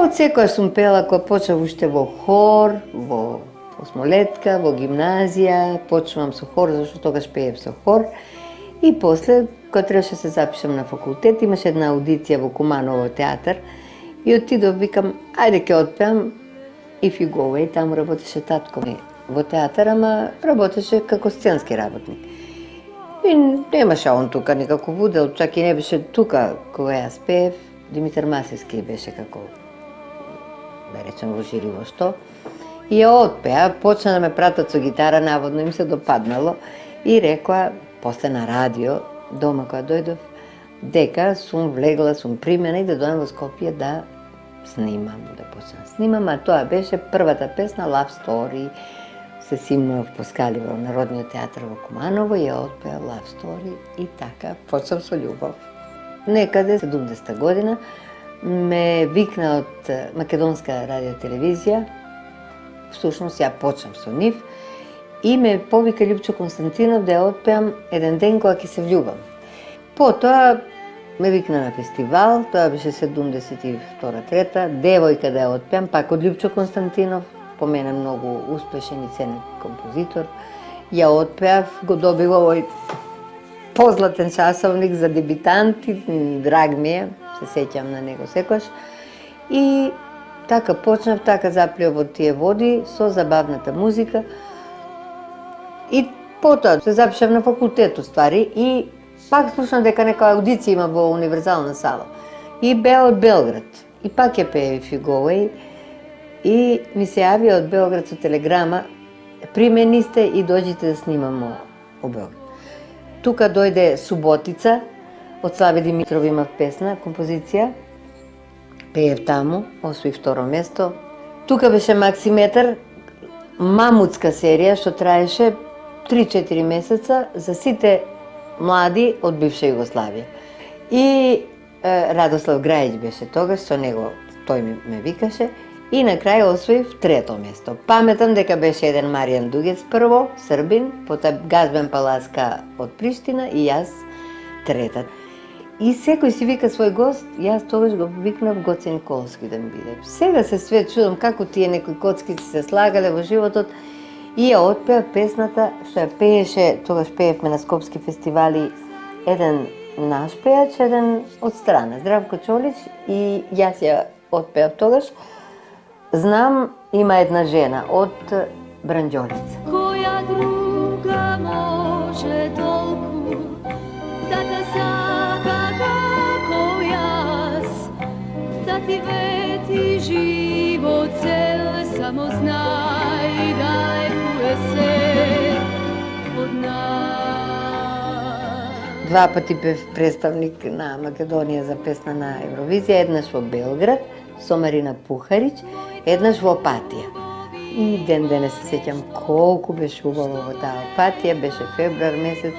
Од секоја сум пела, кога почнав уште во хор, во осмолетка, во гимназија, почнувам со хор, зашто тогаш пеев со хор. И после, кога требаше се запишам на факултет, имаше една аудиција во Куманово театар и отидов, викам, ајде ќе отпеам If You Go Away, таму работеше татко ми во театар, ама работеше како сценски работник. И немаше он тука никако вудел, чак и не беше тука кога јас пеев, Димитар Масевски беше како, да речем, во жири во што. И ја отпеа, почна да ме пратат со гитара, наводно им се допаднало и рекоа, после на радио, дома кога дојдов, дека сум влегла, сум примена и да дојдам во Скопје да снимам, да почнам снимам, а тоа беше првата песна Love Story, се симнав по скали во Народниот театар во Куманово, ја отпеа Love Story и така почнав со љубов. Некаде 70-та година ме викна од Македонска радиотелевизија, всушност ја почнав со нив, и ме повика Љупчо Константинов да ја отпеам Еден ден кога ќе се влюбам. Потоа ме викна на фестивал, тоа беше 72-3, Девојка да ја отпеам, пак од Љупчо Константинов, по мене многу успешен и ценен композитор. Ја отпеав, го добив овој позлатен часовник за дебитанти, драг ми е, се сеќам на него секојаш. И така почнав, така заплив во тие води со забавната музика. И потоа се запишав на факултет уствари и пак слушнав дека нека аудиција има во Универзална сала. И беа од Белград. И пак ја пее If You Go Away. И ми се јави од Белград со телеграма, примени сте и доđите да снимамо во Белград. Тука дојде Суботица, од Славе Димитров имав песна, композиција. Пеев таму, освои второ место. Тука беше Максиметар, мамутска серија, што траеше 3-4 месеца за сите млади од бивша Југославија. И Радослав Грајич беше тогаш, со него тој ме викаше. И на крај освоив трето место. Паметам дека беше еден Маријан Дугец прво, србин, потоа Газбен Паласка од Приштина и јас трета. И секој си вика свој гост, јас тогаш го викнав Гоце Николски да ми биде. Сега се све чудам како тие некои коцкици се слагале во животот и ја отпеа песната што ја пееше, тогаш пеевме на скопски фестивали, еден наш пејач, еден од страна, Здравко Чолич, и јас ја отпеав тогаш. Знам, има една жена од Бранџолица. Која друга може толку да те сака како јас, да ти вети живот цел, само знај далеку е се од нас. Два пати бев представник на Македонија за песна на Евровизија, еднаш во Белград со Марина Пухарич, еднаш во Опатија. И ден денес се сеќам колку беше убаво во таа Опатија, беше февруар месец.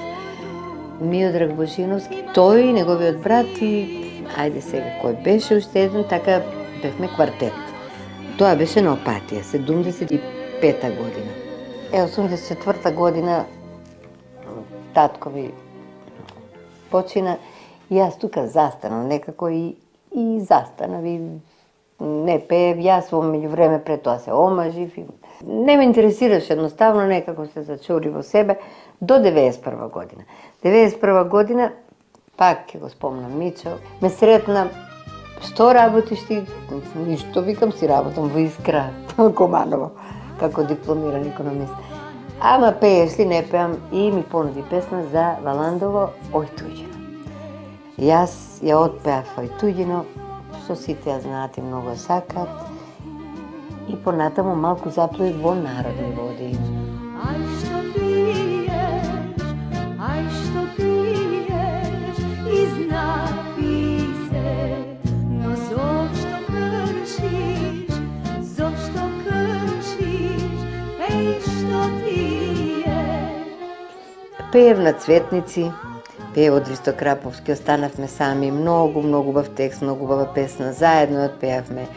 Миодраг Божиновски, тој и неговиот брат и ајде сега кој беше уште еден, така бевме квартет. Тоа беше на Опатија, 75-та година. 84-та година татко ми почина и јас тука застанав некако и застанав и не пеев, јас во меѓувреме пред тоа се омажив. Не ме интересираше, едноставно некако се зачури во себе до 91 година. 91 година, пак ќе го спомнам Мичо, ме сретна, што работиш ти? Ништо, викам, си работам во Искра, Команово, како дипломиран економист. Ама пееш ли, не пеам, и ми понуди песна за Валандово Ој туѓино. Јас ја отпеав Ој туѓино, со сите ја знаат и многу сакат, и понатаму малку заплови во народни води. Ај што пиеш, изнапи се, но зошто кршиш, еј што ти е? Пеев на Цветници, пеев од Ристо Краповски, останавме сами, многу убав текст, многу убава песна, заедно отпеавме.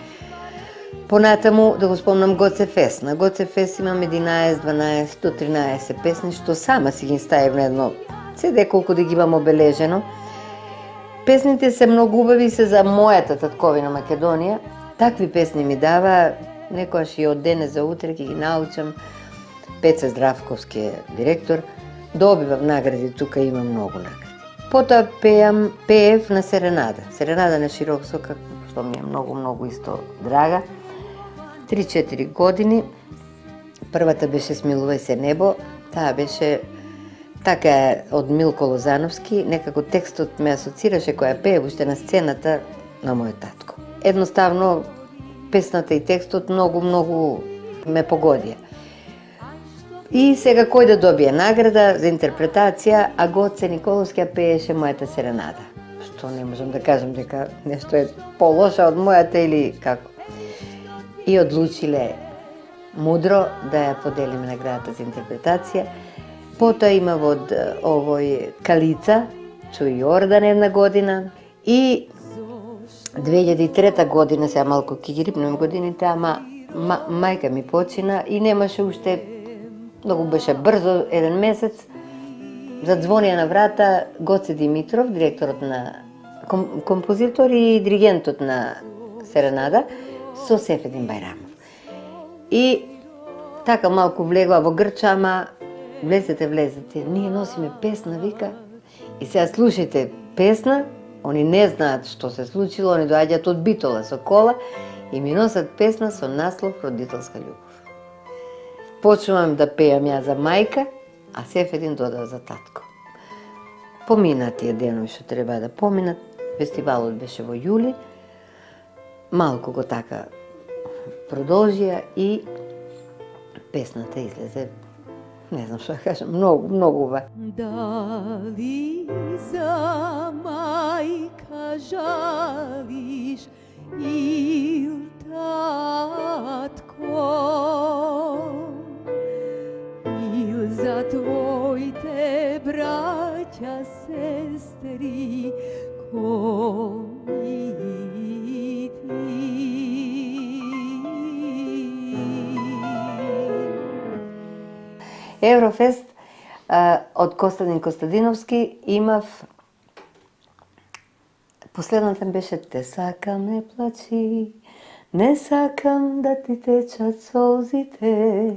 Понатаму, да го спомнам, Гоце Фест. На Гоце Фест имам 11, 12 до 13 песни, што сама си ги ставив на едно CD, колку да ги имам обележено. Песните се многу убави, се за мојата татковина Македонија, Такви песни ми дава, некојаш и од денес за утре ќе ги научам. Пеце Здравковски е директор, добивам награди, тука има многу награди. Потоа пеев на Серенада. Серенада на Широксока, што ми е многу исто драга. 3-4 години. Првата беше Смилувај се небо, таа беше така од Милко Лозановски, некако текстот ме асоцираше која пее уште на сцената на мојот татко. Едноставно песната и текстот многу ме погодија. И сега кој да добие награда за интерпретација, а Гоце Николовски ја пееше мојата Серенада. Што не можам да кажам дека нешто е полоша од мојата или како. И одлучиле мудро да ја поделиме наградата за интерпретација. Потоа има од овој Калица, Чуј Јордан една година. И 2003 година, сега малку ќе ги рипнем годините, ама мајка ми почина и немаше уште, многу беше брзо, еден месец, задзвонија на врата Гоце Димитров, директорот на композитор и диригентот на Серенада, со Сефедин Бајрамов. И така малку влегла во Грча, ама влезете, ние носиме песна, вика, и сега слушајте песна, они не знаат што се случило, они доаѓаат од Битола со кола и ми носат песна со наслов Родителска љубов. Почнувам да пеам ја за мајка, а Сефедин додава за татко. Помина тие денови што треба да поминат, фестивалот беше во јули, малку го така продолжија и песната излезе, не знам што да кажам, многу убава. Дали за мајка жалиш ил татко, ил за твоите браќа, сестри, кои Еврофест од Костадин Костадиновски имав. Последната беше Те сакам, не плачи, не сакам да ти течат солзите,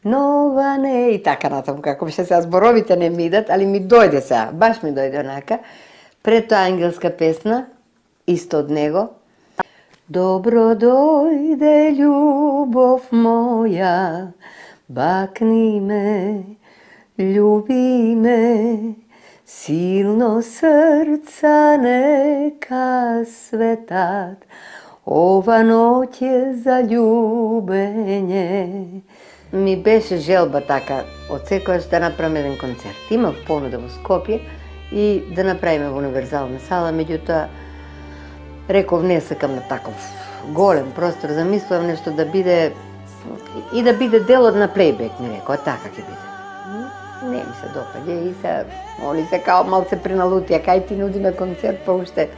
нова не... И така натаму, како беше сега, зборовите не ми идат, али ми дојде сега, баш ми дојде онака. Пред тоа ангелска песна, исто од него. Добро дојде љубов моја, бакни ме, љуби ме, силно срца нека светат, ова ноќ е за љубење. Ми беше желба така, од секојаш да направиме еден концерт. Имав понуда во Скопје и да направиме во универзална сала, меѓутоа реков не сакам на таков голем простор, замислувам нешто да биде и да биде дел од на плейбек, ми рекоа, така ќе биде. Не ми се допаѓа и се, они се као малце приналутија, кај ти нудиме концерт па уште.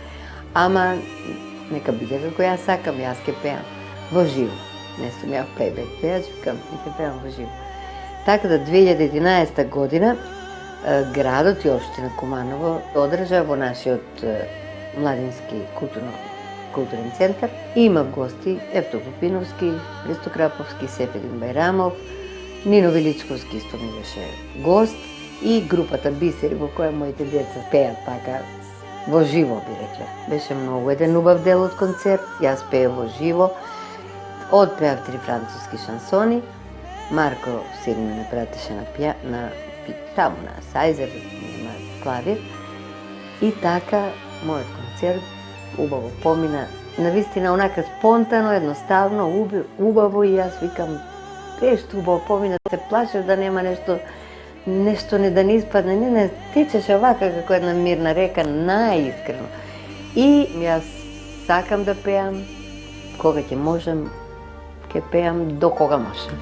Ама нека биде како јас сакам, јас ќе пеам во живо. Не сум ја плейбек пеач, викам и ќе пеам во живо. Така да 2011 година градот и општина Куманово одржа во нашиот младински културен центар. Имав гости Евто Пупиновски, Христо Краповски, Сефедин Бајрамов, Нино Величковски исто ми беше гост и групата Бисери во која моите деца пеат така во живо, би рекле. Беше многу еден убав дел од концерт, јас пеев во живо, одпеав 3 француски шансони, Марко Сирин ме пратеше таму на Сајзер, на клавир, и така мојот концерт убаво помина, навистина онака спонтано, едноставно, убаво и јас викам, што убаво помина, се плашев да нема нешто не да не испадне, не, течеше овака како една мирна река, најискрено. И јас сакам да пеам, кога ќе можам, ќе пеам до кога можам.